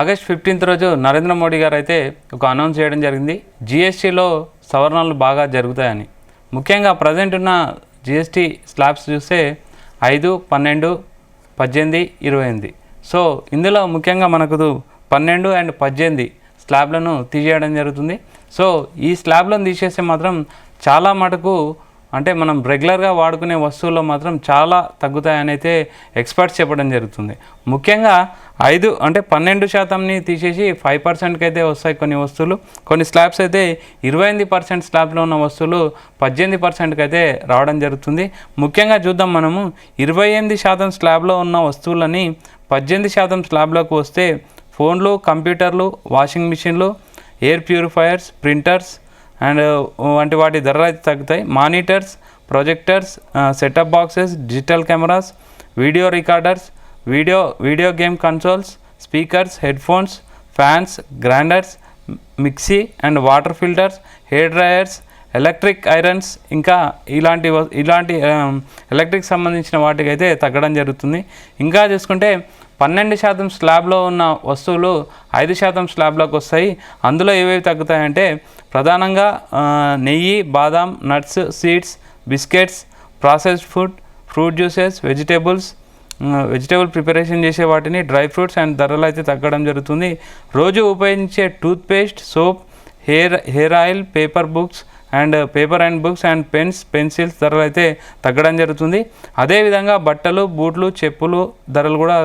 August 15 రోజు నరేంద్ర మోడీ గారు అయితే ఒక అనౌన్స్ చేయడం జరిగింది. జిఎస్టీలో సవరణలు బాగా జరుగుతాయని. ముఖ్యంగా ప్రజెంట్ ఉన్న జిఎస్టీ స్లాబ్స్ చూస్తే 5, 12, 18, 28. సో ఇందులో ముఖ్యంగా మనకు 12 అండ్ 18 స్లాబ్లను తీసేయడం జరుగుతుంది. సో ఈ స్లాబ్లను తీసేస్తే మాత్రం చాలా మటుకు అంటే మనం రెగ్యులర్గా వాడుకునే వస్తువుల్లో మాత్రం చాలా తగ్గుతాయని అయితే ఎక్స్పర్ట్స్ చెప్పడం జరుగుతుంది. ముఖ్యంగా 5 అంటే 12%ని తీసేసి 5%కి అయితే వస్తాయి కొన్ని వస్తువులు. కొన్ని స్లాబ్స్ అయితే 28% స్లాబ్లో ఉన్న వస్తువులు 18%కి అయితే రావడం జరుగుతుంది. ముఖ్యంగా చూద్దాం మనము 28% స్లాబ్లో ఉన్న వస్తువులని 18% స్లాబ్లోకి వస్తే ఫోన్లు, కంప్యూటర్లు, వాషింగ్ మిషన్లు, ఎయిర్ ప్యూరిఫైయర్స్, ప్రింటర్స్ అండ్ వంటి వాటి ధరలు అయితే తగ్గుతాయి. Monitors, projectors, setup boxes, digital cameras, video recorders, video game consoles, speakers, headphones, fans, grinders, mixie and water filters, hair dryers, electric irons ఇంకా ఇలాంటి ఎలక్ట్రిక్ సంబంధించిన వాటికి అయితే తగ్గడం జరుగుతుంది. ఇంకా చూసుకుంటే 12% స్లాబ్లో ఉన్న వస్తువులు 5% స్లాబ్లోకి వస్తాయి. అందులో ఏవేవి తగ్గుతాయంటే ప్రధానంగా నెయ్యి, బాదాం, nuts, seeds, biscuits, processed food, fruit juices, vegetable preparation చేసే వాటిని, డ్రై ఫ్రూట్స్ అండ్ ధరలు అయితే తగ్గడం జరుగుతుంది. రోజు ఉపయోగించే toothpaste, soap, hair oil, paper and books and pens, pencils ధరలు అయితే తగ్గడం జరుగుతుంది. అదేవిధంగా బట్టలు, బూట్లు, చెప్పులు ధరలు కూడా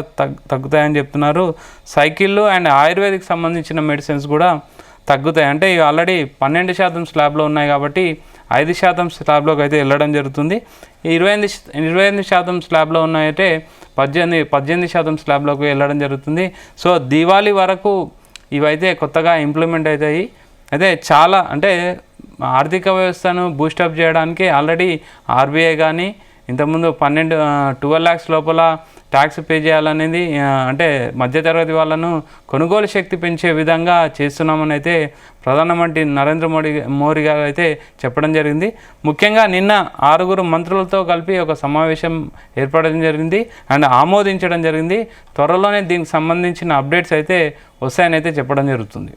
తగ్గుతాయని చెప్తున్నారు. సైకిళ్ళు అండ్ ఆయుర్వేదిక్ సంబంధించిన మెడిసిన్స్ కూడా తగ్గుతాయి. అంటే ఇవి ఆల్రెడీ 12% స్లాబ్లో ఉన్నాయి కాబట్టి 5% స్లాబ్లోకి అయితే వెళ్ళడం జరుగుతుంది. 28% స్లాబ్లో ఉన్నాయంటే 18% స్లాబ్లోకి వెళ్ళడం జరుగుతుంది. సో దివాళీ వరకు ఇవైతే కొత్తగా ఇంప్లిమెంట్ అవుతాయి. అయితే చాలా అంటే ఆర్థిక వ్యవస్థను బూస్టప్ చేయడానికి ఆల్రెడీ ఆర్బీఐ కానీ ఇంతకుముందు 12 lakhs లోపల ట్యాక్స్ పే చేయాలనేది అంటే మధ్యతరగతి వాళ్ళను కొనుగోలు శక్తి పెంచే విధంగా చేస్తున్నామని అయితే ప్రధానమంత్రి నరేంద్ర మోడీ గారు అయితే చెప్పడం జరిగింది. ముఖ్యంగా నిన్న 6 మంత్రులతో కలిపి ఒక సమావేశం ఏర్పడడం జరిగింది అండ్ ఆమోదించడం జరిగింది. త్వరలోనే దీనికి సంబంధించిన అప్డేట్స్ అయితే వస్తాయని అయితే చెప్పడం జరుగుతుంది.